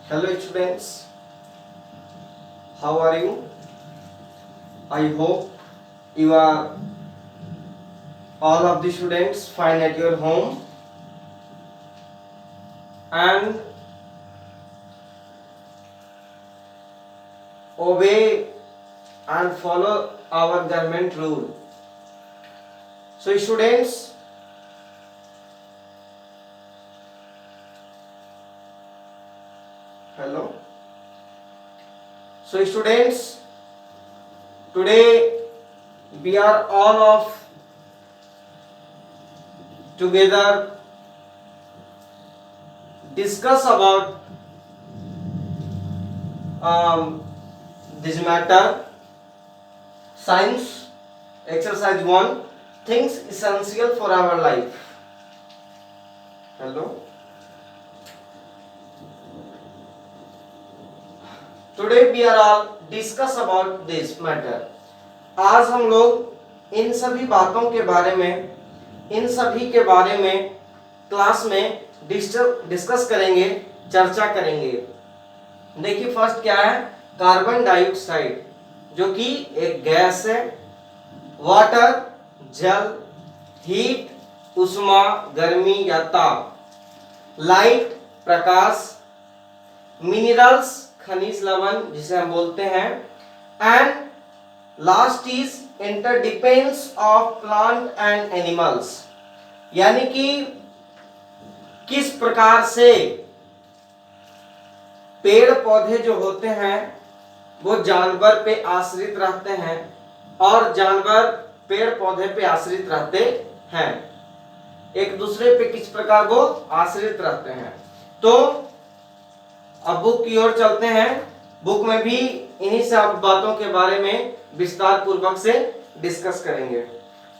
Hello students, how are you? I hope you are all of the students fine at your home and obey and follow our government rule. So students, hello. So students, today we are all of together discuss about this matter, science exercise 1, things essential for our life. Hello. Today we are all discuss about this matter. आज हम लोग इन सभी बातों के बारे में, इन सभी के बारे में क्लास में डिस्कस करेंगे, चर्चा करेंगे। देखिए फर्स्ट क्या है, कार्बन डाइऑक्साइड जो कि एक गैस है, वाटर जल, हीट उष्मा गर्मी या ताप, लाइट प्रकाश, मिनरल्स खनिज लवण जिसे हम बोलते हैं, and last is interdependence of plant and animals, यानी कि किस प्रकार से पेड़ पौधे जो होते हैं वो जानवर पे आश्रित रहते हैं और जानवर पेड़ पौधे पे आश्रित रहते हैं, एक दूसरे पे किस प्रकार वो आश्रित रहते हैं। तो अब बुक की ओर चलते हैं। बुक में भी इन्हीं सब बातों के बारे में विस्तार पूर्वक से डिस्कस करेंगे।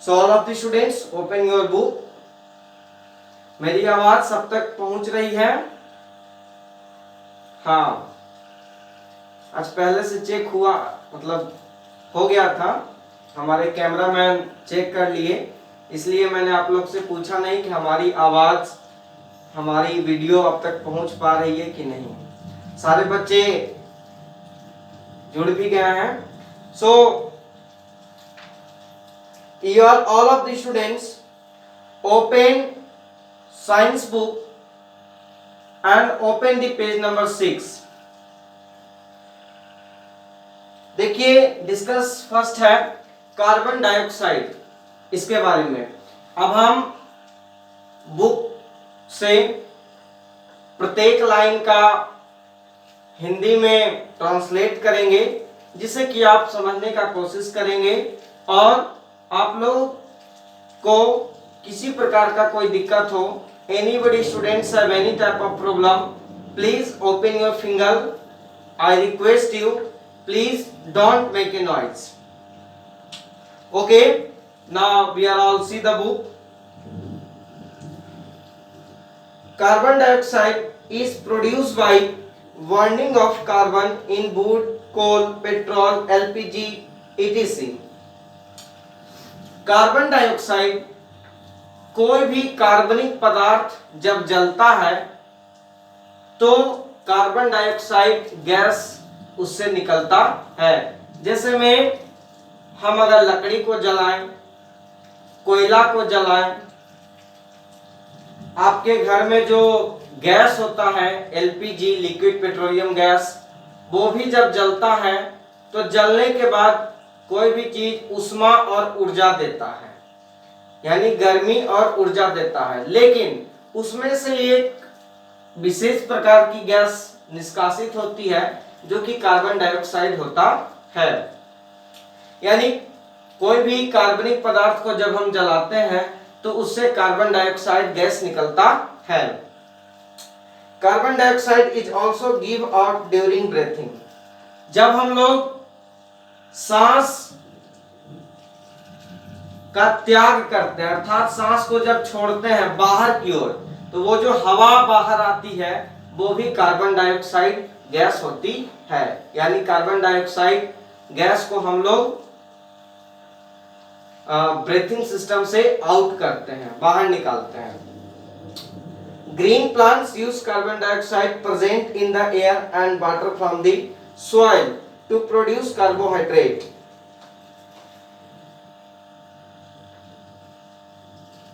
So all of the students open your book. मेरी आवाज सब तक पहुंच रही है? हाँ, आज पहले से चेक हुआ, मतलब हो गया था, हमारे कैमरामैन चेक कर लिए, इसलिए मैंने आप लोग से पूछा नहीं कि हमारी आवाज, हमारी वीडियो अब तक पहुंच पा रही है कि नहीं। सारे बच्चे जुड़ भी गए हैं। सो you are all of the students open science book and open the page number 6। देखिए डिस्कस फर्स्ट है कार्बन डाइऑक्साइड, इसके बारे में। अब हम बुक से प्रत्येक लाइन का हिंदी में ट्रांसलेट करेंगे, जिसे कि आप समझने का कोशिश करेंगे, और आप लोग को किसी प्रकार का कोई दिक्कत हो, anybody students have any type of problem, please open your finger, I request you, please don't make a noise, okay? Now we are all see the book. Carbon dioxide is produced by burning of carbon in wood, coal, petrol, LPG, etc. Carbon dioxide, कोई भी कार्बनिक पदार्थ जब जलता है तो carbon dioxide gas उससे निकलता है। जैसे में हम अगर लकड़ी को जलाएं, कोयला को जलाएं, आपके घर में जो गैस होता है एलपीजी लिक्विड पेट्रोलियम गैस, वो भी जब जलता है तो जलने के बाद कोई भी चीज उष्मा और ऊर्जा देता है, यानी गर्मी और ऊर्जा देता है, लेकिन उसमें से एक विशेष प्रकार की गैस निष्कासित होती है जो कि कार्बन डाइऑक्साइड होता है। यानी कोई भी कार्बनिक पदार्थ को जब हम जलाते हैं तो उससे कार्बन डाइऑक्साइड गैस निकलता है। Carbon dioxide is also give out during breathing, जब हम लोग सांस का त्याग करते हैं, अर्थात सांस को जब छोड़ते हैं बाहर की ओर, तो वो जो हवा बाहर आती है वो भी कार्बन डाइऑक्साइड गैस होती है। यानी कार्बन डाइऑक्साइड गैस को हम लोग ब्रीथिंग सिस्टम से आउट करते हैं, बाहर निकालते हैं। green plants use carbon dioxide present in the air and water from the soil to produce carbohydrate.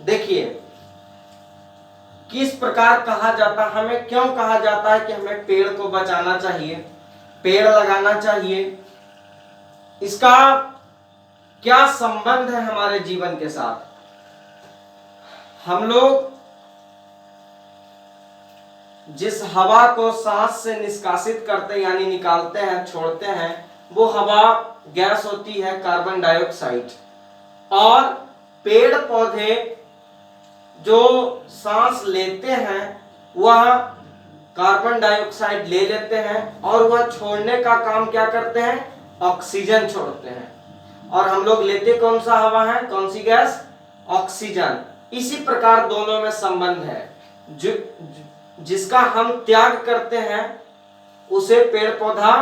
देखिए किस प्रकार कहा जाता है, हमें क्यों कहा जाता है कि हमें पेड़ को बचाना चाहिए, पेड़ लगाना चाहिए, इसका क्या संबंध है हमारे जीवन के साथ। हम लोग जिस हवा को सांस से निष्कासित करते यानी निकालते हैं, छोड़ते हैं, वो हवा गैस होती है कार्बन डाइऑक्साइड, और पेड़ पौधे जो सांस लेते हैं वह कार्बन डाइऑक्साइड ले लेते हैं और वह छोड़ने का काम क्या करते हैं, ऑक्सीजन छोड़ते हैं। और हम लोग लेते कौन सा हवा है, कौन सी गैस, ऑक्सीजन। इसी प्रकार दोनों में संबंध है। जिसका हम त्याग करते हैं उसे पेड़ पौधा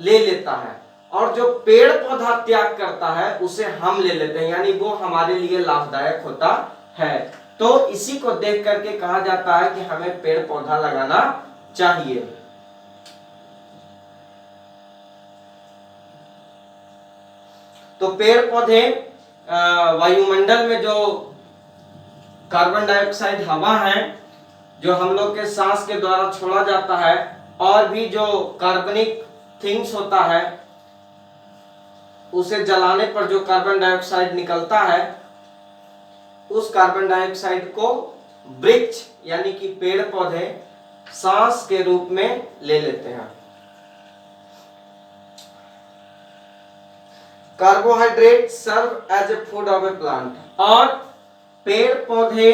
ले लेता है, और जो पेड़ पौधा त्याग करता है उसे हम ले लेते हैं, यानी वो हमारे लिए लाभदायक होता है। तो इसी को देख करके कहा जाता है कि हमें पेड़ पौधा लगाना चाहिए। तो पेड़ पौधे वायुमंडल में जो कार्बन डाइऑक्साइड हवा है जो हम लोग के सांस के द्वारा छोड़ा जाता है, और भी जो कार्बनिक थिंग्स होता है उसे जलाने पर जो कार्बन डाइऑक्साइड निकलता है, उस कार्बन डाइऑक्साइड को वृक्ष यानी कि पेड़ पौधे सांस के रूप में ले लेते हैं। Carbohydrate serve as a food of a plant, और पेड़ पौधे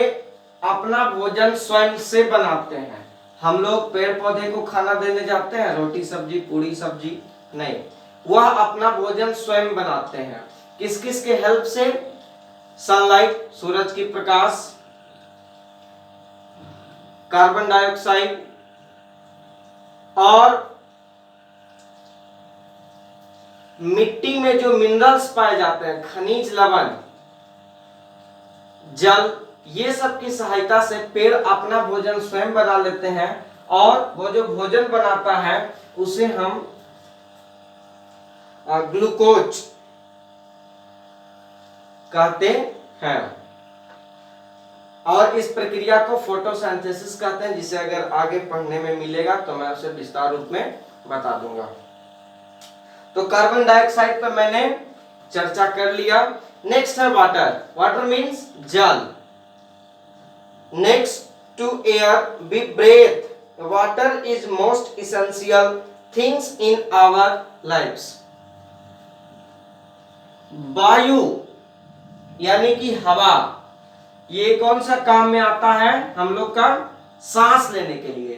अपना भोजन स्वयं से बनाते हैं। हम लोग पेड़ पौधे को खाना देने जाते हैं, रोटी सब्जी पूरी सब्जी नहीं, वह अपना भोजन स्वयं बनाते हैं। किस किस के हेल्प से, सनलाइट सूरज की प्रकाश, कार्बन डाइऑक्साइड, और मिट्टी में जो मिनरल्स पाए जाते हैं, खनिज लवण, जल, ये सब की सहायता से पेड़ अपना भोजन स्वयं बना लेते हैं, और वो जो भोजन बनाता है उसे हम ग्लूकोज कहते हैं। और इस प्रक्रिया को फोटोसिंथेसिस कहते हैं, जिसे अगर आगे पढ़ने में मिलेगा तो मैं उसे विस्तार रूप में बता दूंगा। तो कार्बन डाइऑक्साइड पर मैंने चर्चा कर लिया। नेक्स्ट है वाटर। वाटर मीन्स जल। Next to air we breathe, water is most essential things in our lifes. वायु यानी कि हवा, ये कौन सा काम में आता है हम लोग का, सांस लेने के लिए।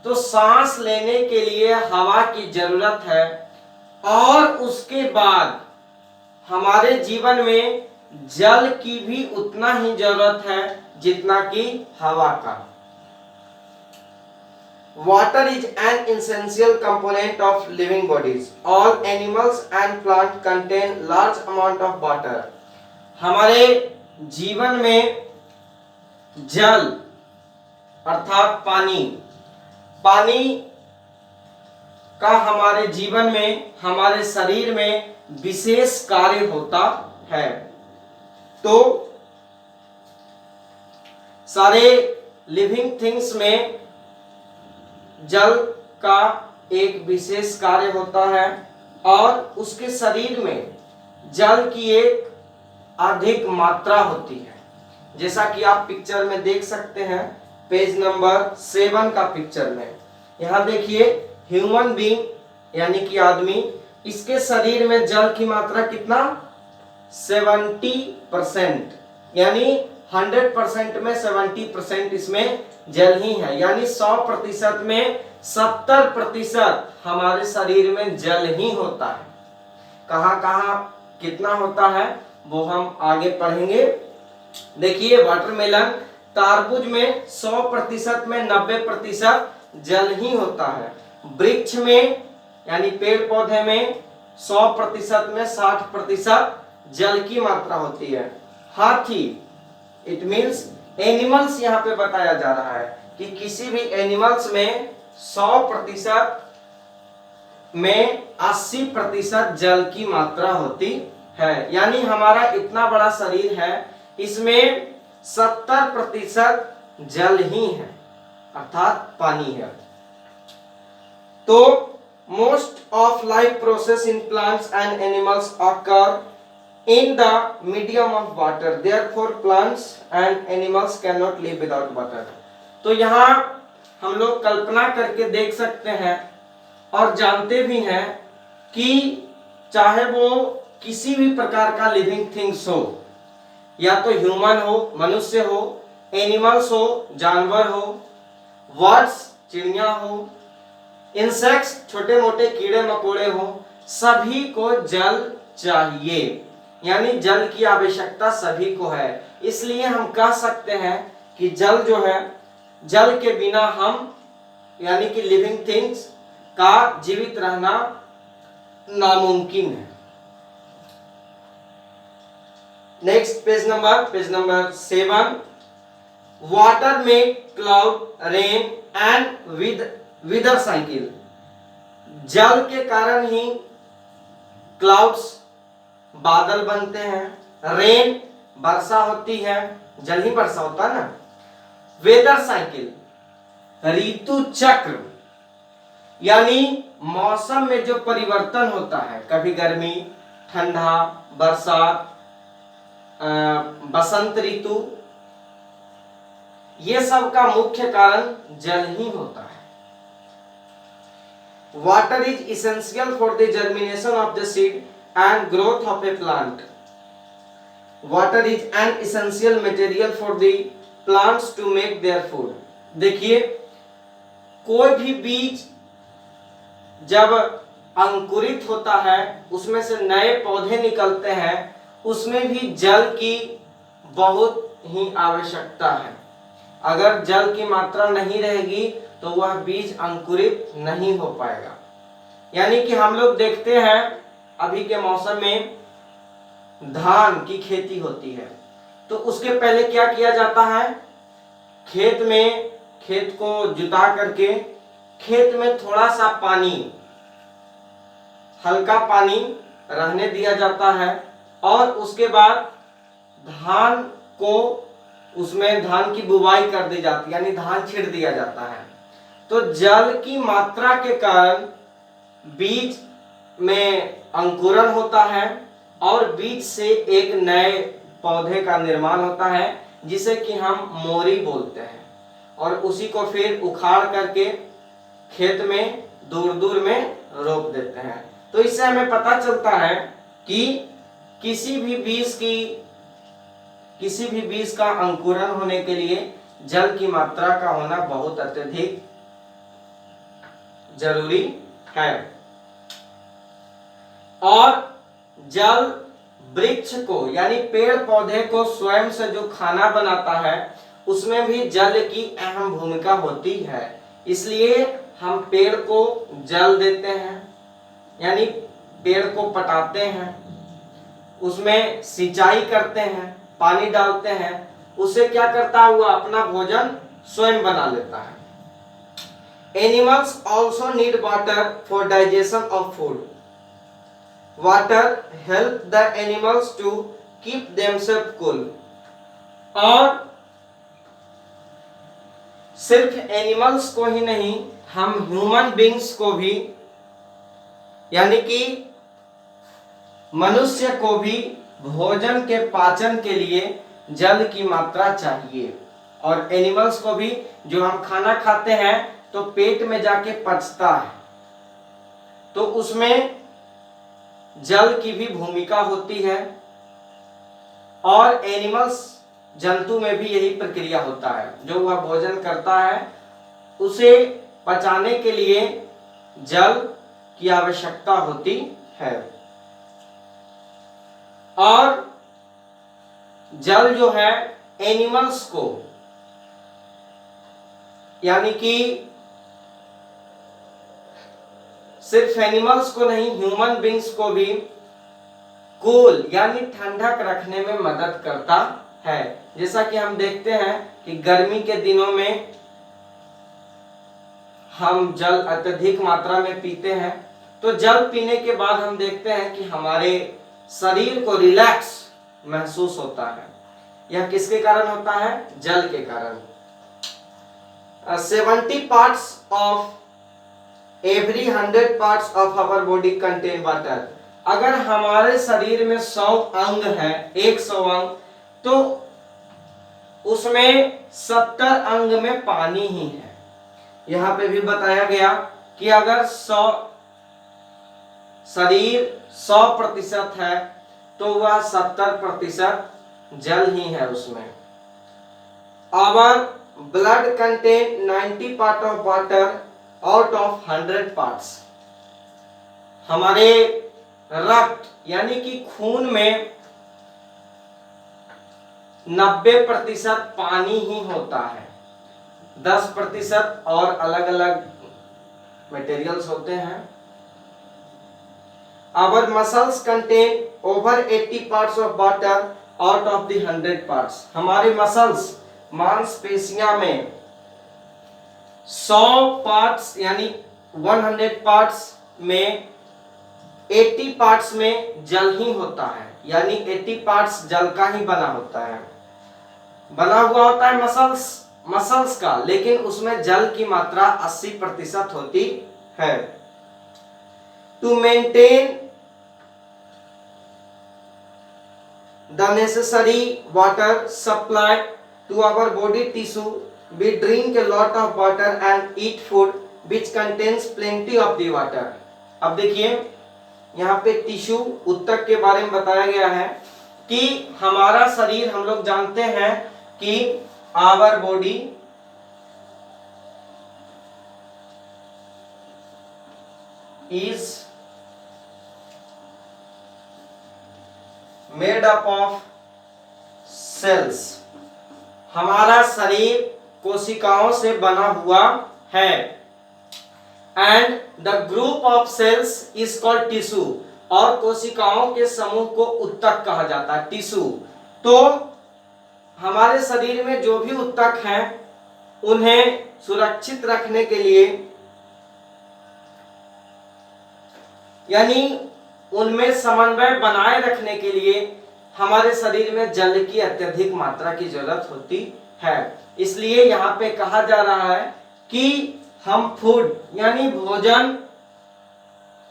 तो सांस लेने के लिए हवा की जरूरत है, और उसके बाद हमारे जीवन में जल की भी उतना ही जरूरत है जितना कि हवा का। Water is an essential component of living bodies. All animals and plants contain large amount of water. हमारे जीवन में जल अर्थात पानी, पानी का हमारे जीवन में, हमारे शरीर में विशेष कार्य होता है। तो सारे लिविंग थिंग्स में जल का एक विशेष कार्य होता है, और उसके शरीर में जल की एक अधिक मात्रा होती है। जैसा कि आप पिक्चर में देख सकते हैं, पेज नंबर 7 का पिक्चर में, यहाँ देखिए ह्यूमन बीइंग यानी कि आदमी, इसके शरीर में जल की मात्रा कितना, 70%, यानी 100% में 70% इसमें जल ही है, यानी 100% में 70% हमारे शरीर में जल ही होता है। कहाँ कहाँ कितना होता है वो हम आगे पढ़ेंगे। देखिए वाटरमेलन, तरबूज में 100% में 90% जल ही होता है। वृक्ष में यानी पेड़ पौधे में 100% में 60% जल की मात्रा होती है। हाथी, इट मीन्स एनिमल्स यहाँ पे बताया जा रहा है कि किसी भी एनिमल्स में 100% में 80% जल की मात्रा होती है। यानी हमारा इतना बड़ा शरीर है, इसमें 70% जल ही है, अर्थात पानी है। तो most of life process in plants and animals occur in the medium of water, therefore plants and animals cannot live without water। तो यहाँ हम लोग कल्पना करके देख सकते हैं और जानते भी हैं कि चाहे वो किसी भी प्रकार का लिविंग थिंग्स हो, या तो ह्यूमन हो, मनुष्य हो, एनिमल्स हो, जानवर हो, बर्ड्स, चिड़िया हो, इंसेक्ट्स, छोटे मोटे कीड़े मकोड़े हो, सभी को जल चाहिए। यानी जल की आवश्यकता सभी को है। इसलिए हम कह सकते हैं कि जल जो है, जल के बिना हम यानी कि लिविंग थिंग्स का जीवित रहना नामुमकिन है। Next page number 7। वाटर में cloud, rain and weather cycle. जल के कारण ही क्लाउड्स, बादल बनते हैं, रेन, वर्षा होती है, जल ही वर्षा होता है ना, वेदर साइकिल, ऋतु चक्र, यानी मौसम में जो परिवर्तन होता है, कभी गर्मी, ठंडा, बरसात, बसंत ऋतु, ये सब का मुख्य कारण जल ही होता है। Water is essential for the germination of the seed and growth of a plant. Water is an essential material for the plants to make their food। देखिए, कोई भी बीज जब अंकुरित होता है, उसमें से नए पौधे निकलते हैं, उसमें भी जल की बहुत ही आवश्यकता है। अगर जल की मात्रा नहीं रहेगी तो वह बीज अंकुरित नहीं हो पाएगा। यानी कि हम लोग देखते हैं अभी के मौसम में धान की खेती होती है, तो उसके पहले क्या किया जाता है, खेत को जुता करके खेत में थोड़ा सा पानी, हल्का पानी रहने दिया जाता है, और उसके बाद धान को, उसमें धान की बुवाई कर दी जाती है, यानी धान छीड़ दिया जाता है। तो जल की मात्रा के कारण बीज में अंकुरण होता है और बीज से एक नए पौधे का निर्माण होता है, जिसे कि हम मोरी बोलते हैं, और उसी को फिर उखाड़ करके खेत में दूर दूर में रोप देते हैं। तो इससे हमें पता चलता है कि किसी भी बीज का अंकुरण होने के लिए जल की मात्रा का होना बहुत अत्यधिक जरूरी है। और जल वृक्ष को, यानी पेड़ पौधे को स्वयं से जो खाना बनाता है, उसमें भी जल की अहम भूमिका होती है। इसलिए हम पेड़ को जल देते हैं, यानी पेड़ को पटाते हैं, उसमें सिंचाई करते हैं, पानी डालते हैं, उससे क्या करता है, वो अपना भोजन स्वयं बना लेता है। Animals also need water for digestion of food. Water help the animals to keep themselves cool। और सिर्फ एनिमल्स को ही नहीं, हम ह्यूमन बींग्स को भी, यानी कि मनुष्य को भी भोजन के पाचन के लिए जल की मात्रा चाहिए। और एनिमल्स को भी, जो हम खाना खाते हैं तो पेट में जाके पचता है, तो उसमें जल की भी भूमिका होती है। और एनिमल्स, जंतु में भी यही प्रक्रिया होता है, जो वह भोजन करता है उसे पचाने के लिए जल की आवश्यकता होती है। और जल जो है एनिमल्स को, यानी कि सिर्फ एनिमल्स को नहीं, ह्यूमन बींग्स को भी कूल यानी ठंडक रखने में मदद करता है। जैसा कि हम देखते हैं कि गर्मी के दिनों में हम जल अत्यधिक मात्रा में पीते हैं तो जल पीने के बाद हम देखते हैं कि हमारे शरीर को रिलैक्स महसूस होता है। यह किसके कारण होता है? जल के कारण। 70 parts of every 100 parts of our body contain water। अगर हमारे शरीर में 100 अंग है, 100 अंग, तो उसमें 70 अंग में पानी ही है। यहाँ पे भी बताया गया कि अगर 100 शरीर 100% है तो वह 70% जल ही है उसमें। Our blood contain 90 part of water out of 100 parts। हमारे रक्त यानी कि खून में 90% पानी ही होता है, 10% और अलग अलग मटेरियल्स होते हैं। Our muscles contain over 80 parts of water out of the 100 parts। हमारे मसल्स मांसपेशियां में 100 पार्ट्स यानी 100 पार्ट्स में 80 पार्ट्स में जल ही होता है, यानी 80 पार्ट्स जल का ही बना होता है, बना हुआ होता है मसल्स का, लेकिन उसमें जल की मात्रा 80% होती है। To maintain the necessary water supply to our body tissue, we drink a lot of water and eat food which contains plenty of the water। अब देखिए यहाँ पे टिश्यू उत्तक के बारे में बताया गया है कि हमारा शरीर, हम लोग जानते हैं कि our body is made up of cells. हमारा शरीर कोशिकाओं से बना हुआ है। And the group of cells is called tissue. और कोशिकाओं के समूह को उत्तक कहा जाता है, टिश्यू। तो हमारे शरीर में जो भी उत्तक हैं उन्हें सुरक्षित रखने के लिए, यानी उनमें समन्वय बनाए रखने के लिए हमारे शरीर में जल की अत्यधिक मात्रा की जरूरत होती है। इसलिए यहाँ पे कहा जा रहा है कि हम फूड यानी भोजन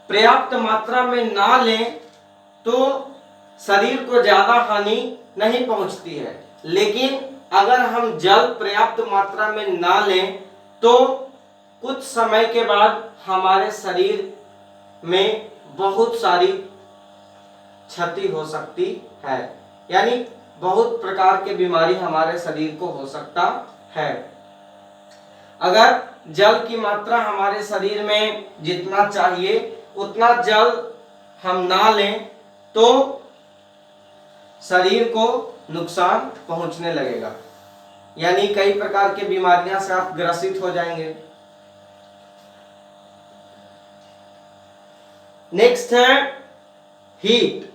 पर्याप्त मात्रा में ना लें तो शरीर को ज्यादा हानि नहीं पहुंचती है, लेकिन अगर हम जल पर्याप्त मात्रा में ना लें तो कुछ समय के बाद हमारे शरीर में बहुत सारी क्षति हो सकती है, यानी बहुत प्रकार के बीमारी हमारे शरीर को हो सकता है। अगर जल की मात्रा हमारे शरीर में जितना चाहिए उतना जल हम ना लें तो शरीर को नुकसान पहुंचने लगेगा, यानी कई प्रकार की बीमारियां से आप ग्रसित हो जाएंगे। नेक्स्ट है हीट।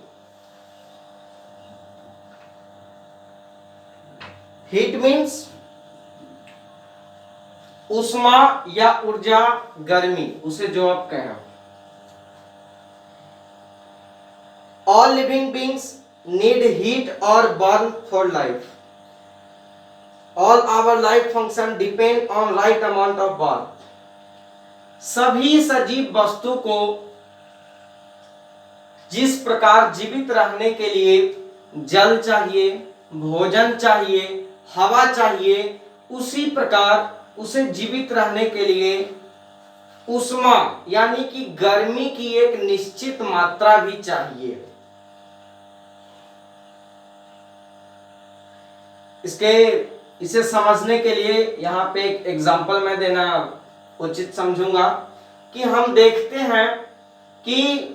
हीट मीन्स उष्मा या ऊर्जा, गर्मी, उसे जो आप कहें। All living beings need heat और burn for life. All our life function depend on right amount of burn. सभी सजीव वस्तु को जिस प्रकार जीवित रहने के लिए जल चाहिए, भोजन चाहिए, हवा चाहिए, उसी प्रकार उसे जीवित रहने के लिए उष्मा यानी कि गर्मी की एक निश्चित मात्रा भी चाहिए। इसे समझने के लिए यहाँ पे एक एग्जांपल मैं देना उचित समझूंगा कि हम देखते हैं कि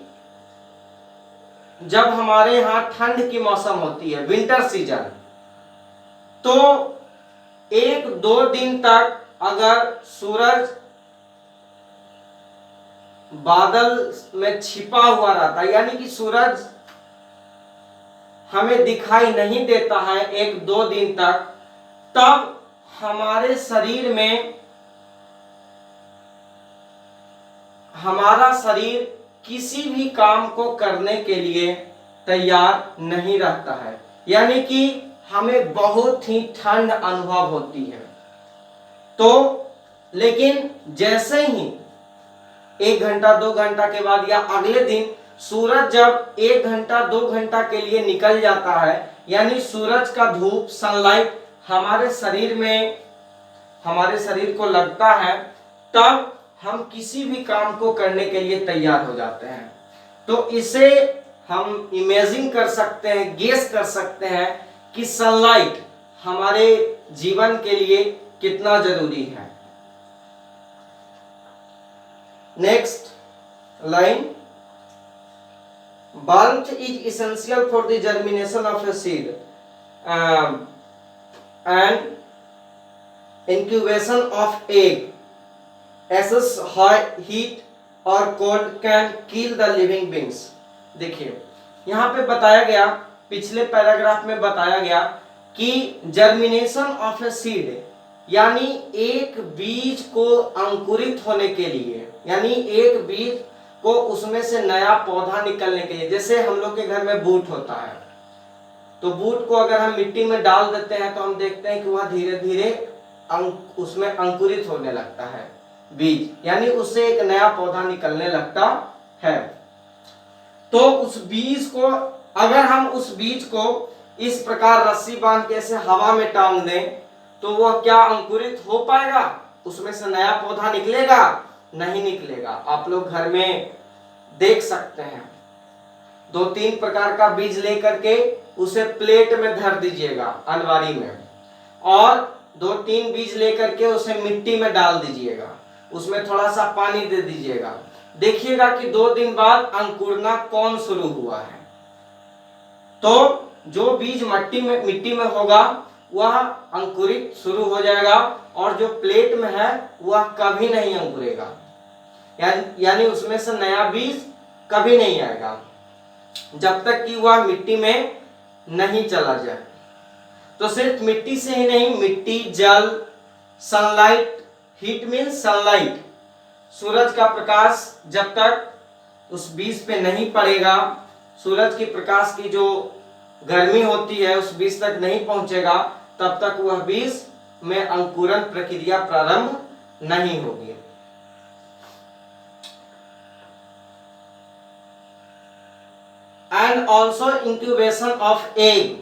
जब हमारे यहाँ ठंड की मौसम होती है, विंटर सीजन, तो 1-2 दिन तक अगर सूरज बादल में छिपा हुआ रहता है, यानी कि सूरज हमें दिखाई नहीं देता है 1-2 दिन तक, तब हमारे शरीर में हमारा शरीर किसी भी काम को करने के लिए तैयार नहीं रहता है, यानी कि हमें बहुत ही ठंड अनुभव होती है। तो लेकिन जैसे ही 1 घंटा 2 घंटा के बाद या अगले दिन सूरज जब 1 घंटा 2 घंटा के लिए निकल जाता है, यानी सूरज का धूप सनलाइट हमारे शरीर को लगता है, तब हम किसी भी काम को करने के लिए तैयार हो जाते हैं। तो इसे हम इमेजिन कर सकते हैं, गेस कर सकते हैं कि सनलाइट हमारे जीवन के लिए कितना जरूरी है। Next line, warmth is essential for the germination of a seed and incubation of egg. Excess high heat or cold can kill the living beings. देखिए यहाँ पे बताया गया, पिछले पैराग्राफ में बताया गया कि जर्मिनेशन ऑफ ए सीड, यानी एक बीज को अंकुरित होने के लिए, यानी एक बीज को उसमें से नया पौधा निकलने के लिए, जैसे हम लोग के घर में बूट होता है, तो बूट को अगर हम मिट्टी में डाल देते हैं तो हम देखते हैं कि वह धीरे धीरे उसमें अंकुरित होने लगता है बीज, यानी उससे एक नया पौधा निकलने लगता है। तो उस बीज को, अगर हम उस बीज को इस प्रकार रस्सी बांध के ऐसे हवा में टांग दें तो वह क्या अंकुरित हो पाएगा? उसमें से नया पौधा निकलेगा? नहीं निकलेगा। आप लोग घर में देख सकते हैं, 2-3 प्रकार का बीज लेकर के उसे प्लेट में धर दीजिएगा अलमारी में, और 2-3 बीज लेकर के उसे मिट्टी में डाल दीजिएगा, उसमें थोड़ा सा पानी दे दीजिएगा, देखिएगा कि 2 दिन बाद अंकुरना कौन शुरू हुआ है। तो जो बीज मिट्टी में होगा वह अंकुरित शुरू हो जाएगा, और जो प्लेट में है वह कभी नहीं अंकुरेगा, यानी उसमें से नया बीज कभी नहीं आएगा जब तक कि वह मिट्टी में नहीं चला जाए। तो सिर्फ मिट्टी से ही नहीं, मिट्टी, जल, सनलाइट, हीट मीन्स सनलाइट, सूरज का प्रकाश जब तक उस बीज पे नहीं पड़ेगा, सूरज की प्रकाश की जो गर्मी होती है उस बीज तक नहीं पहुंचेगा, तब तक वह बीज में अंकुरण प्रक्रिया प्रारंभ नहीं होगी। And also incubation of egg.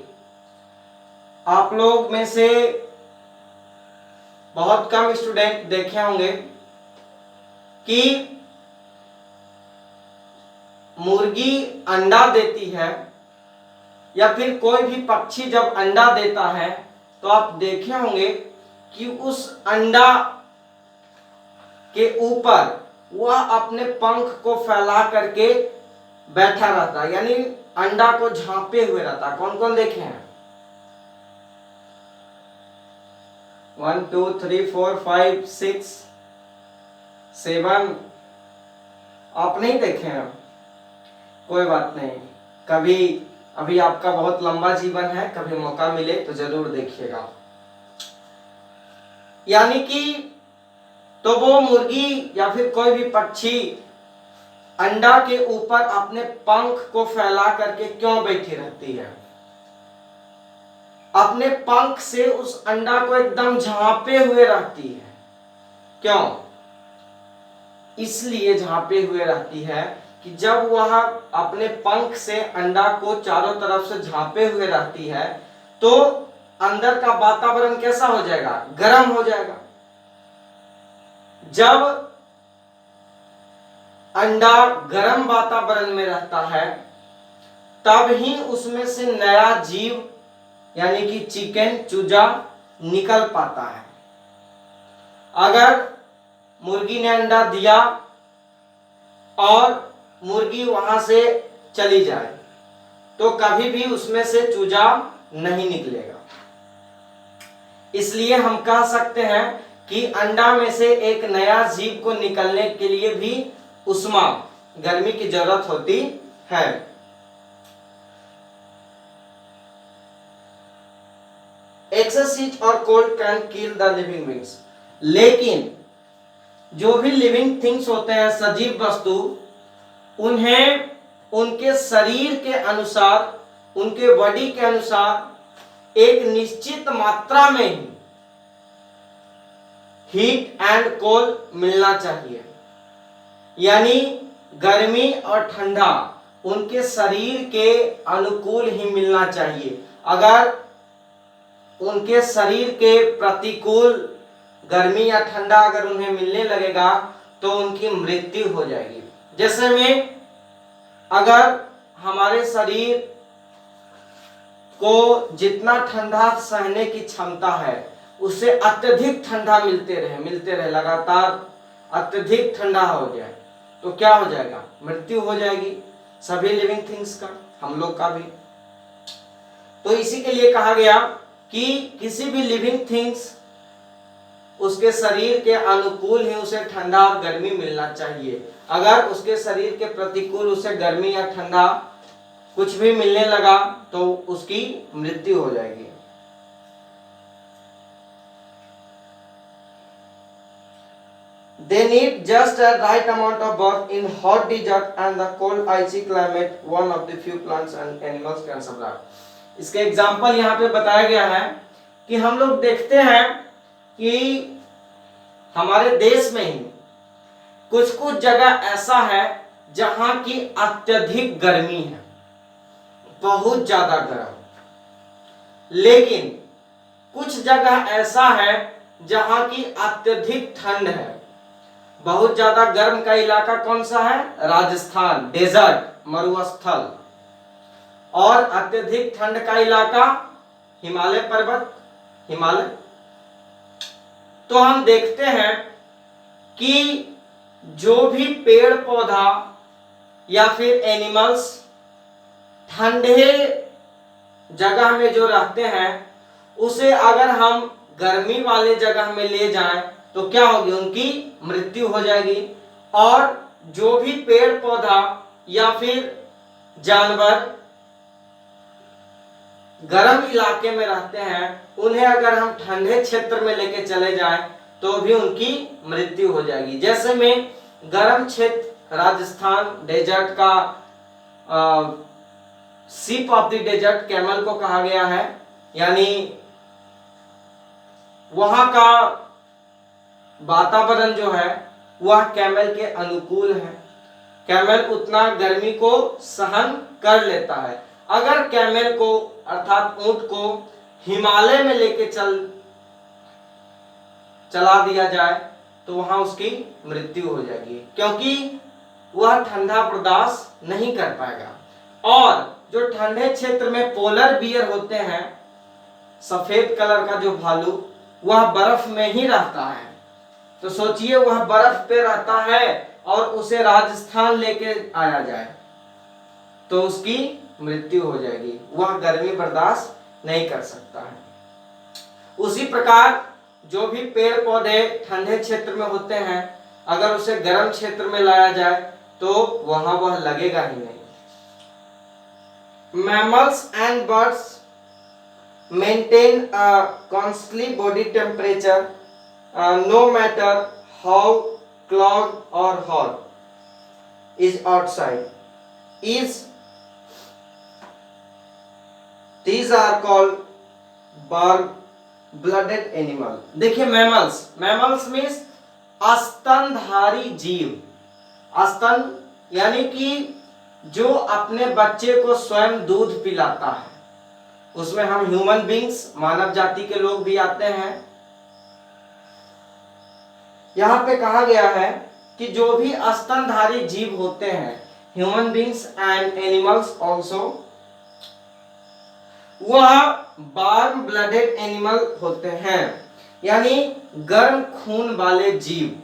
आप लोग में से बहुत कम स्टूडेंट देखे होंगे कि मुर्गी अंडा देती है, या फिर कोई भी पक्षी जब अंडा देता है तो आप देखे होंगे कि उस अंडा के ऊपर वह अपने पंख को फैला करके बैठा रहता है, यानी अंडा को झांपे हुए रहता है। कौन कौन देखे हैं? 1 2 3 4 5 6 7। आप नहीं देखे हैं? कोई बात नहीं, कभी, अभी आपका बहुत लंबा जीवन है, कभी मौका मिले तो जरूर देखिएगा। यानी कि तो वो मुर्गी या फिर कोई भी पक्षी अंडा के ऊपर अपने पंख को फैला करके क्यों बैठी रहती है? अपने पंख से उस अंडा को एकदम झांपे हुए रहती है। क्यों? इसलिए झांपे हुए रहती है कि जब वह अपने पंख से अंडा को चारों तरफ से झांपे हुए रहती है तो अंदर का वातावरण कैसा हो जाएगा? गर्म हो जाएगा। जब अंडा गर्म वातावरण में रहता है तब ही उसमें से नया जीव यानी कि चिकन, चूजा निकल पाता है। अगर मुर्गी ने अंडा दिया और मुर्गी वहां से चली जाए तो कभी भी उसमें से चूजा नहीं निकलेगा। इसलिए हम कह सकते हैं कि अंडा में से एक नया जीव को निकलने के लिए भी उष्मा, गर्मी की जरूरत होती है। एक्सेस हीट और cold can kill the living beings. लेकिन जो भी लिविंग थिंग्स होते हैं, सजीव वस्तु, उन्हें उनके शरीर के अनुसार, उनके बॉडी के अनुसार एक निश्चित मात्रा में हीट एंड कोल्ड मिलना चाहिए। यानी गर्मी और ठंडा उनके शरीर के अनुकूल ही मिलना चाहिए। अगर उनके शरीर के प्रतिकूल गर्मी या ठंडा अगर उन्हें मिलने लगेगा तो उनकी मृत्यु हो जाएगी। जैसे में अगर हमारे शरीर को जितना ठंडा सहने की क्षमता है उससे अत्यधिक ठंडा मिलते रहे लगातार अत्यधिक ठंडा हो जाए तो क्या हो जाएगा? मृत्यु हो जाएगी सभी लिविंग थिंग्स का, हम लोग का भी। तो इसी के लिए कहा गया कि किसी भी लिविंग थिंग्स उसके शरीर के अनुकूल ही उसे ठंडा और गर्मी मिलना चाहिए। अगर उसके शरीर के प्रतिकूल उसे गर्मी या ठंडा कुछ भी मिलने लगा तो उसकी मृत्यु हो जाएगी। They need just a right amount of birth in hot desert and the cold icy climate. One of the few plants and animals can survive. इसके एग्जाम्पल यहाँ पे बताया गया है कि हम लोग देखते हैं कि हमारे देश में ही कुछ कुछ जगह ऐसा है जहां की अत्यधिक गर्मी है, बहुत ज्यादा गर्म। लेकिन कुछ जगह ऐसा है जहां की अत्यधिक ठंड है। बहुत ज्यादा गर्म का इलाका कौन सा है? राजस्थान, डेजर्ट, मरुस्थल। और अत्यधिक ठंड का इलाका हिमालय पर्वत, हिमालय। तो हम देखते हैं कि जो भी पेड़ पौधा या फिर एनिमल्स ठंडे जगह में जो रहते हैं उसे अगर हम गर्मी वाले जगह में ले जाएं तो क्या होगी? उनकी मृत्यु हो जाएगी। और जो भी पेड़ पौधा या फिर जानवर गर्म इलाके में रहते हैं उन्हें अगर हम ठंडे क्षेत्र में लेके चले जाएं तो भी उनकी मृत्यु हो जाएगी। जैसे में गर्म क्षेत्र राजस्थान डेजर्ट का सीप ऑफ द डेजर्ट कैमल को कहा गया है, यानी वहां का वातावरण जो है वह कैमल के अनुकूल है। कैमल उतना गर्मी को सहन कर लेता है। अगर कैमल को अर्थात ऊंट को हिमालय में लेके चला दिया जाए तो वहां उसकी मृत्यु हो जाएगी, क्योंकि वह ठंडा बर्दाश्त नहीं कर पाएगा। और जो ठंडे क्षेत्र में पोलर बियर होते हैं, सफेद कलर का जो भालू, वह बर्फ में ही रहता है। तो सोचिए वह बर्फ पे रहता है और उसे राजस्थान लेके आया जाए तो उसकी मृत्यु हो जाएगी, वह गर्मी बर्दाश्त नहीं कर सकता है। उसी प्रकार जो भी पेड़ पौधे ठंडे क्षेत्र में होते हैं अगर उसे गर्म क्षेत्र में लाया जाए तो वहां वह लगेगा ही नहीं। Mammals and birds maintain a constant body temperature no matter how cold or hot is outside. These are called warm-blooded animal. देखिए mammals means स्तनधारी जीव। स्तन यानी कि जो अपने बच्चे को स्वयं दूध पिलाता है, उसमें हम ह्यूमन बींग्स मानव जाति के लोग भी आते हैं। यहाँ पे कहा गया है कि जो भी स्तनधारी जीव होते हैं, human beings and animals also, वह वार्म ब्लडेड एनिमल होते हैं, यानी गर्म खून वाले जीव।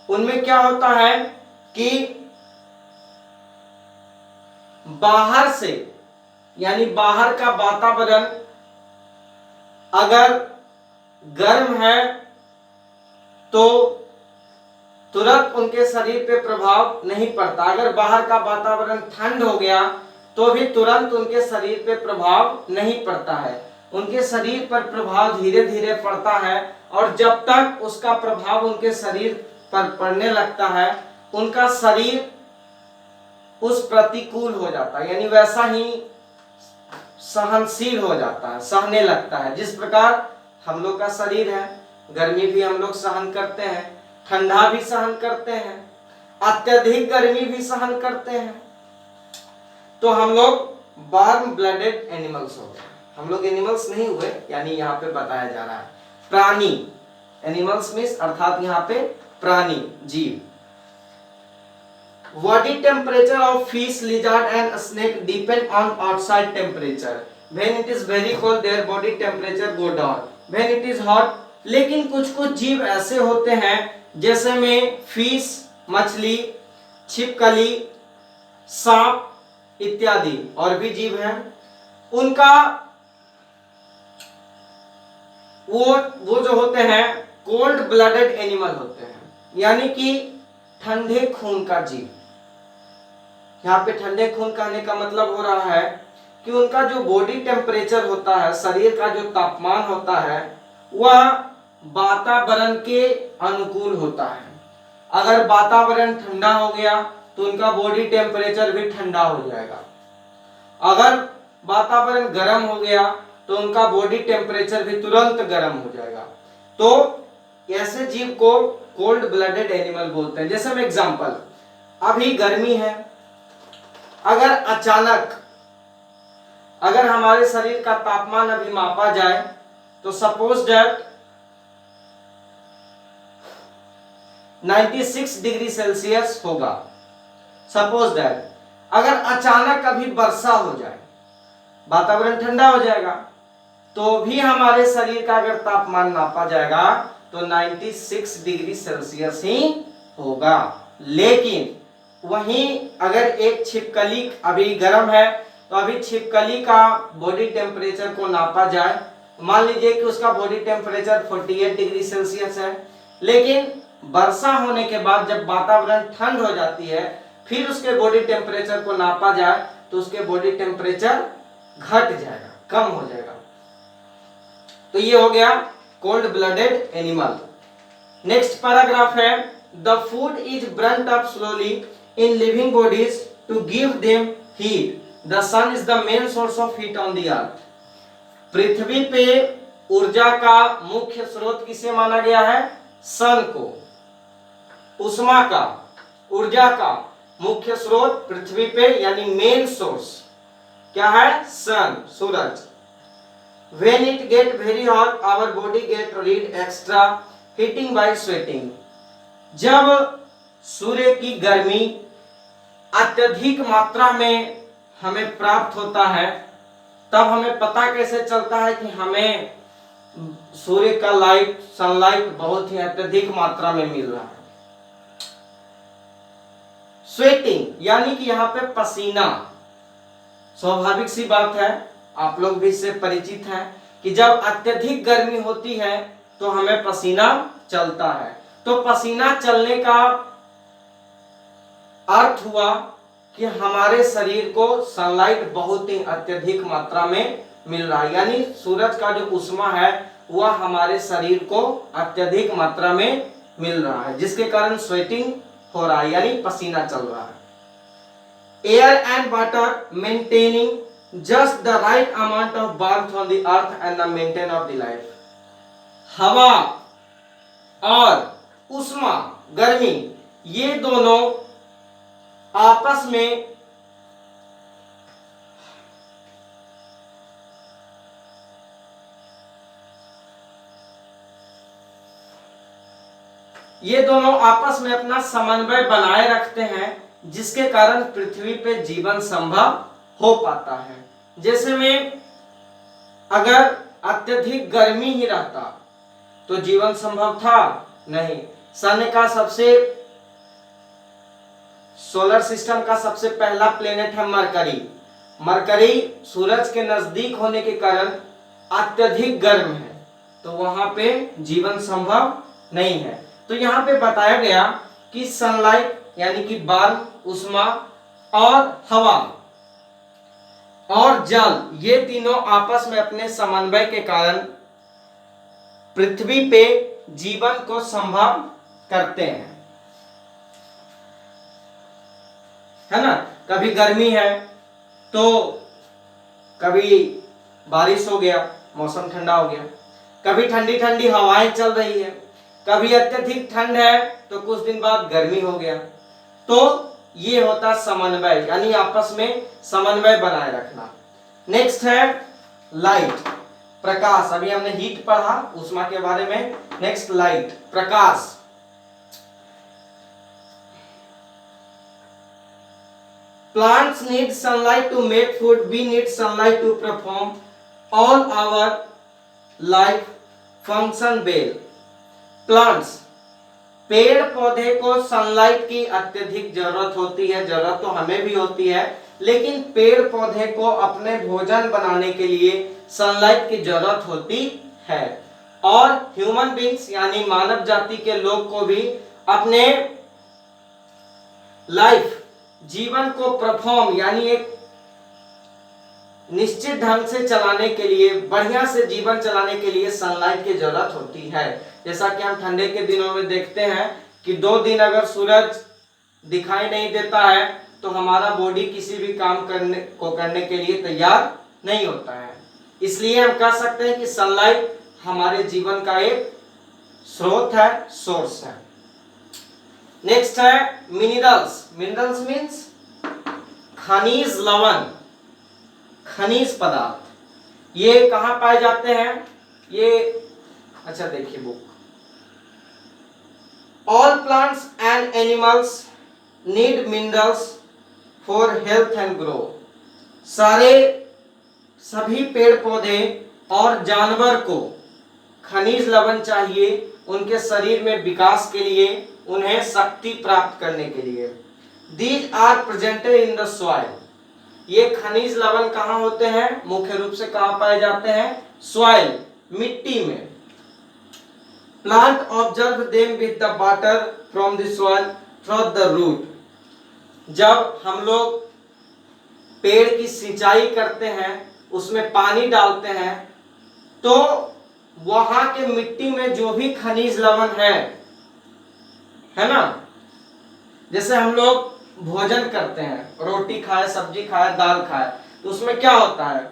उनमें क्या होता है कि बाहर से यानी बाहर का वातावरण अगर गर्म है तो तुरंत उनके शरीर पे प्रभाव नहीं पड़ता। अगर बाहर का वातावरण ठंड हो गया तो भी तुरंत उनके शरीर पे प्रभाव नहीं पड़ता है। उनके शरीर पर प्रभाव धीरे धीरे पड़ता है, और जब तक उसका प्रभाव उनके शरीर पर पड़ने लगता है उनका शरीर उस प्रतिकूल हो जाता है, यानी वैसा ही सहनशील हो जाता है, सहने लगता है। जिस प्रकार हम लोग का शरीर है, गर्मी भी हम लोग सहन करते हैं, ठंडा भी सहन करते हैं, अत्यधिक गर्मी भी सहन करते हैं। तो हम लोग वार्म ब्लडेड एनिमल्स हो गए, हम लोग एनिमल्स नहीं हुए, यानी यहाँ पे बताया जा रहा है प्राणी, एनिमल्स मीन्स अर्थात यहाँ पे प्राणी, जीव। Body temperature of fish, lizard and snake depend on outside temperature. When it is very cold, their body temperature go down. When it is hot, लेकिन कुछ जीव ऐसे होते हैं जैसे में फिश, मछली, छिपकली, सांप इत्यादि और भी जीव हैं, उनका वो जो होते हैं कोल्ड ब्लडेड एनिमल होते हैं, यानी कि ठंडे खून का जीव। यहाँ पे ठंडे खून कहने का मतलब हो रहा है कि उनका जो बॉडी टेम्परेचर होता है, शरीर का जो तापमान होता है, वह वातावरण के अनुकूल होता है। अगर वातावरण ठंडा हो गया तो उनका बॉडी टेम्परेचर भी ठंडा हो जाएगा, अगर वातावरण गर्म हो गया तो उनका बॉडी टेम्परेचर भी तुरंत गर्म हो जाएगा। तो ऐसे जीव को कोल्ड ब्लडेड एनिमल बोलते हैं। जैसे मैं एग्जांपल, अभी गर्मी है, अगर अचानक अगर हमारे शरीर का तापमान अभी मापा जाए तो सपोज दैट 96 डिग्री सेल्सियस होगा। सपोज दैट अगर अचानक अभी वर्षा हो जाए, वातावरण ठंडा हो जाएगा, तो भी हमारे शरीर का अगर तापमान नापा जाएगा तो 96 डिग्री सेल्सियस ही होगा। लेकिन वहीं अगर एक छिपकली अभी गर्म है तो अभी छिपकली का बॉडी टेम्परेचर को नापा जाए, मान लीजिए कि उसका बॉडी टेम्परेचर 48 डिग्री सेल्सियस है, लेकिन वर्षा होने के बाद जब वातावरण ठंड हो जाती है फिर उसके बॉडी टेम्परेचर को नापा जाए तो उसके बॉडी टेम्परेचर घट जाएगा, कम हो जाएगा। तो ये हो गया cold blooded animal. Next paragraph है, the food is burnt up slowly in living bodies to give them heat. The sun is the main source of heat on the earth. पृथ्वी पे ऊर्जा का मुख्य स्रोत किसे माना गया है? सन को। उष्मा का, ऊर्जा का मुख्य स्रोत पृथ्वी पे यानी मेन सोर्स क्या है? सन, सूरज। When it get very hot, our body get rid extra heating by sweating. जब सूर्य की गर्मी अत्यधिक मात्रा में हमें प्राप्त होता है तब हमें पता कैसे चलता है कि हमें सूर्य का लाइट, सनलाइट बहुत ही अत्यधिक मात्रा में मिल रहा है? स्वेटिंग यानी कि यहाँ पे पसीना। स्वाभाविक सी बात है, आप लोग भी इससे परिचित हैं कि जब अत्यधिक गर्मी होती है तो हमें पसीना चलता है। तो पसीना चलने का अर्थ हुआ कि हमारे शरीर को सनलाइट बहुत ही अत्यधिक मात्रा में मिल रहा है, यानी सूरज का जो उष्मा है वह हमारे शरीर को अत्यधिक मात्रा में मिल रहा है, जिसके कारण स्वेटिंग हो रहा है यानी पसीना चल रहा है। Air and water maintaining just the right amount of warmth on the earth and the maintain of the life. हवा और उष्मा, गर्मी, ये दोनों आपस में अपना समन्वय बनाए रखते हैं, जिसके कारण पृथ्वी पे जीवन संभव हो पाता है। जैसे में अगर अत्यधिक गर्मी ही रहता तो जीवन संभव था नहीं। सन का सोलर सिस्टम का सबसे पहला प्लेनेट है मरकरी। मरकरी सूरज के नजदीक होने के कारण अत्यधिक गर्म है, तो वहां पे जीवन संभव नहीं है। तो यहाँ पे बताया गया कि सनलाइट यानी कि वार्म, उष्मा और हवा और जल, ये तीनों आपस में अपने समन्वय के कारण पृथ्वी पे जीवन को संभव करते हैं, है ना। कभी गर्मी है तो कभी बारिश हो गया, मौसम ठंडा हो गया, कभी ठंडी ठंडी हवाएं चल रही है, कभी अत्यधिक ठंड है तो कुछ दिन बाद गर्मी हो गया। तो ये होता समन्वय, यानी आपस में समन्वय बनाए रखना। नेक्स्ट है लाइट, प्रकाश। अभी हमने हीट पढ़ा, ऊष्मा के बारे में। Next light, Prakash. Plants need sunlight to make food. We need sunlight to perform all our life function well. Plants, पेड़ पौधे को सनलाइट की अत्यधिक जरूरत होती है। जरूरत तो हमें भी होती है, लेकिन पेड़ पौधे को अपने भोजन बनाने के लिए सनलाइट की जरूरत होती है। और ह्यूमन बींग्स यानी मानव जाति के लोग को भी अपने लाइफ, जीवन को परफॉर्म यानी एक निश्चित ढंग से चलाने के लिए, बढ़िया से जीवन चलाने के लिए सनलाइट की जरूरत होती है। जैसा कि हम ठंडे के दिनों में देखते हैं कि 2 दिन अगर सूरज दिखाई नहीं देता है तो हमारा बॉडी किसी भी काम करने के लिए तैयार नहीं होता है। इसलिए हम कह सकते हैं कि सनलाइट हमारे जीवन का एक स्रोत है, सोर्स है। नेक्स्ट है मिनरल्स। मिनरल्स मीन्स खनिज लवण, खनिज पदार्थ। ये कहां पाए जाते हैं? ये अच्छा देखिए book. All plants and animals need minerals for health and growth. सभी पेड़ पौधे और जानवर को खनिज लवण चाहिए उनके शरीर में विकास के लिए, उन्हें शक्ति प्राप्त करने के लिए। These are presented in the soil. ये खनिज लवण कहाँ होते हैं? मुख्य रूप से कहाँ पाए जाते हैं? सॉइल, मिट्टी में। Plant observe them with the water from the soil through the root. जब हम लोग पेड़ की सिंचाई करते हैं, उसमें पानी डालते हैं, तो वहां के मिट्टी में जो भी खनिज लवण है ना, जैसे हम लोग भोजन करते हैं, रोटी खाए, सब्जी खाए, दाल खाए, तो उसमें क्या होता है?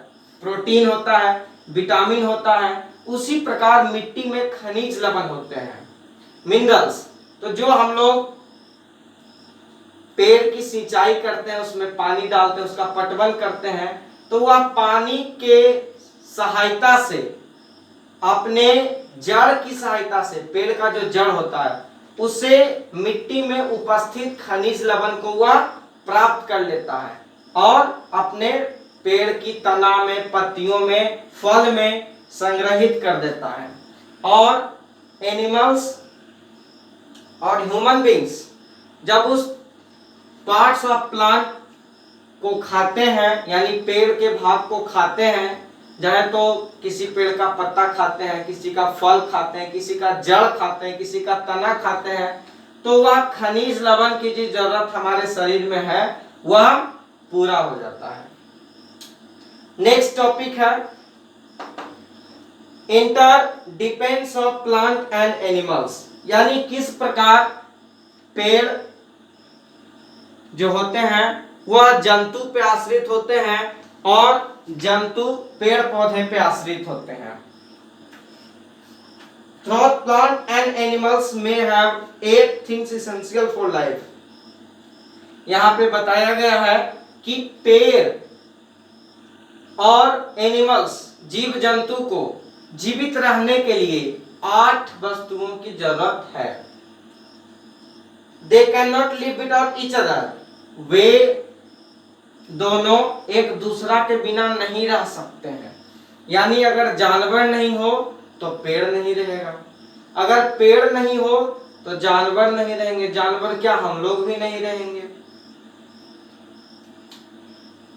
प्रोटीन होता है, विटामिन होता है। उसी प्रकार मिट्टी में खनिज लवण होते हैं, मिनरल्स। तो जो हम लोग पेड़ की सिंचाई करते हैं, उसमें पानी डालते हैं, उसका पटवन करते हैं, तो वह पानी के सहायता से, अपने जड़ की सहायता से, पेड़ का जो जड़ होता है उसे मिट्टी में उपस्थित खनिज लवण को वह प्राप्त कर लेता है और अपने पेड़ की तना में, पत्तियों में, फल में संग्रहित कर देता है। और एनिमल्स और ह्यूमन बींग्स जब उस पार्ट्स ऑफ प्लांट को खाते हैं, यानी पेड़ के भाग को खाते हैं, चाहे तो किसी पेड़ का पत्ता खाते हैं, किसी का फल खाते हैं, किसी का जड़ खाते हैं, किसी का तना खाते हैं, तो वह खनिज लवण की जो जरूरत हमारे शरीर में है वह पूरा हो जाता है। नेक्स्ट टॉपिक है interdependence of plant and animals, यानी किस प्रकार पेड़ जो होते हैं वह जंतु पे आश्रित होते हैं और जंतु पेड़ पौधे पे आश्रित होते हैं। Both plant and animals may have 8 things essential for life. यहाँ पे बताया गया है कि पेड़ और एनिमल्स, जीव जंतु को जीवित रहने के लिए 8 वस्तुओं की जरूरत है। They cannot live without each other. वे दोनों एक दूसरा के बिना नहीं रह सकते हैं। यानी अगर जानवर नहीं हो तो पेड़ नहीं रहेगा, अगर पेड़ नहीं हो तो जानवर नहीं रहेंगे, जानवर क्या हम लोग भी नहीं रहेंगे।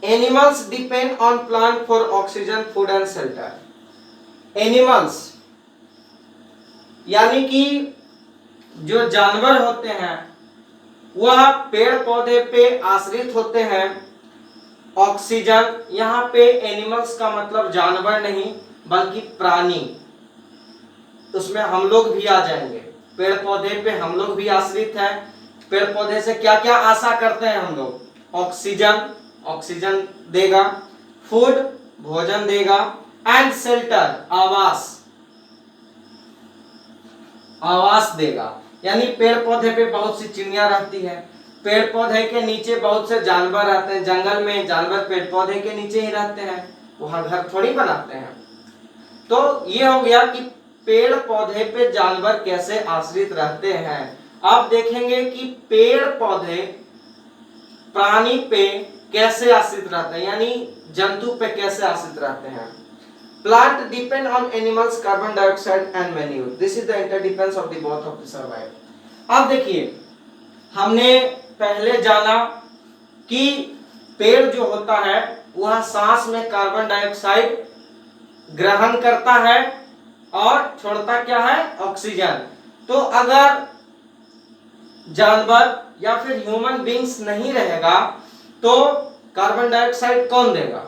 Animals depend on plant for oxygen, food and shelter. Animals यानी कि जो जानवर होते हैं वह पेड़ पौधे पे आश्रित होते हैं ऑक्सीजन, यहाँ पे एनिमल्स का मतलब जानवर नहीं बल्कि प्राणी, उसमें हम लोग भी आ जाएंगे। पेड़ पौधे पे हम लोग भी आश्रित हैं। पेड़ पौधे से क्या क्या आशा करते हैं हम लोग? ऑक्सीजन, ऑक्सीजन देगा, फूड भोजन देगा, एंड शेल्टर आवास, आवास देगा। यानी पेड़ पौधे पे बहुत सी चिड़िया रहती है, पेड़ पौधे के नीचे बहुत से जानवर रहते हैं। जंगल में जानवर पेड़ पौधे के नीचे ही रहते हैं, वहां घर थोड़ी बनाते हैं। तो ये हो गया कि पेड़ पौधे पे जानवर कैसे आश्रित रहते हैं। अब देखेंगे कि पेड़ पौधे प्राणी पे कैसे आश्रित रहते हैं, यानी जंतु पे कैसे आश्रित रहते हैं। Plant depend on animals carbon dioxide and manure. This is the interdependence of the both of the survive. अब देखिए, हमने पहले जाना कि पेड़ जो होता है वह सांस में कार्बन डाइऑक्साइड ग्रहण करता है और छोड़ता क्या है? ऑक्सीजन। तो अगर जानवर या फिर ह्यूमन बींग्स नहीं रहेगा तो कार्बन डाइऑक्साइड कौन देगा?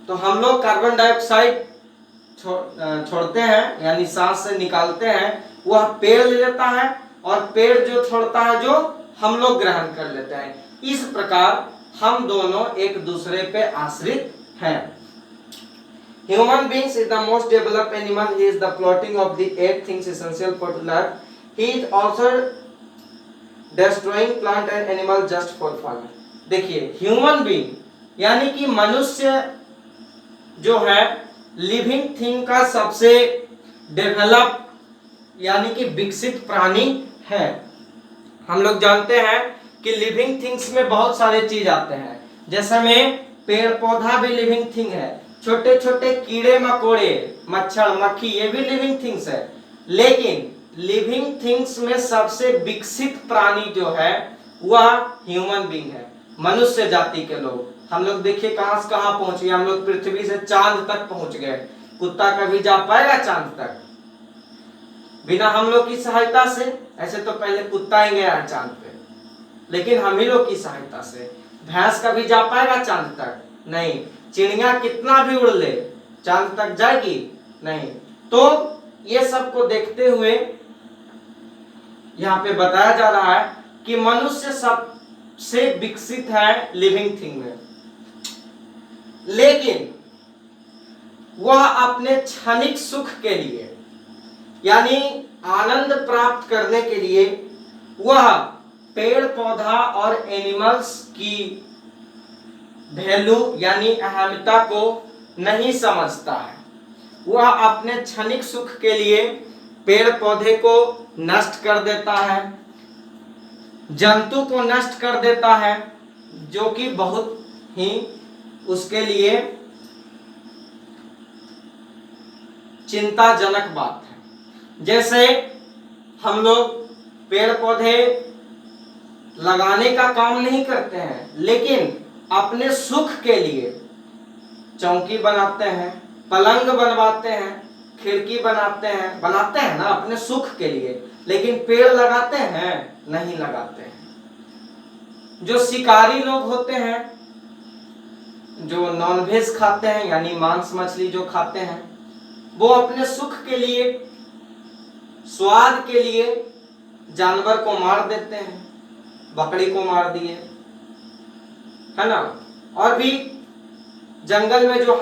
तो हम लोग कार्बन डाइऑक्साइड छोड़ते हैं, यानी सांस से निकालते हैं, वह पेड़ ले लेता है, और पेड़ जो छोड़ता है जो हम लोग ग्रहण कर लेते हैं। इस प्रकार हम दोनों एक दूसरे पे आश्रित हैं। Human beings is the most developed animal. He is the plotting of the 8 things essential for life. He is also destroying plant and animal just for fun. देखिए, ह्यूमन बीइंग यानी कि मनुष्य जो है लिविंग थिंग का सबसे develop यानी कि विकसित प्राणी है। हम लोग जानते हैं कि लिविंग थिंग्स में बहुत सारे चीज आते हैं, जैसे में पेड़ पौधा भी लिविंग थिंग है, छोटे छोटे कीड़े मकोड़े, मच्छर मक्खी, ये भी लिविंग थिंग्स है। लेकिन लिविंग थिंग्स में सबसे विकसित प्राणी जो है वह ह्यूमन बीइंग है, मनुष्य जाति के लोग। हम लोग देखिए कहां से कहां पहुंच गए, हम लोग पृथ्वी से चांद तक पहुंच गए। कुत्ता कभी जा पाएगा चांद तक बिना हम लोग की सहायता से? ऐसे तो पहले कुत्ता ही गया है चांद पे, लेकिन हम ही लोग की सहायता से। भैंस कभी जा पाएगा चांद तक? नहीं। चिड़िया कितना भी उड़ ले चांद तक जाएगी? नहीं। तो ये सब को देखते हुए यहाँ पे बताया जा रहा है कि मनुष्य सबसे विकसित है लिविंग थिंग में, लेकिन वह अपने क्षणिक सुख के लिए यानी आनंद प्राप्त करने के लिए वह पेड़ पौधा और एनिमल्स की वैल्यू यानी अहमियता को नहीं समझता है। वह अपने क्षणिक सुख के लिए पेड़ पौधे को नष्ट कर देता है, जंतु को नष्ट कर देता है, जो कि बहुत ही उसके लिए चिंताजनक बात है। जैसे हम लोग पेड़ पौधे लगाने का काम नहीं करते हैं, लेकिन अपने सुख के लिए चौकी बनाते हैं, पलंग बनवाते हैं, खिड़की बनाते हैं ना अपने सुख के लिए, लेकिन पेड़ लगाते हैं? नहीं लगाते हैं। जो शिकारी लोग होते हैं, जो नॉनवेज खाते हैं यानी मांस मछली जो खाते हैं, वो अपने सुख के लिए, स्वाद के लिए जानवर को मार देते हैं। बकरी को मार दिए, है ना। और भी जंगल में जो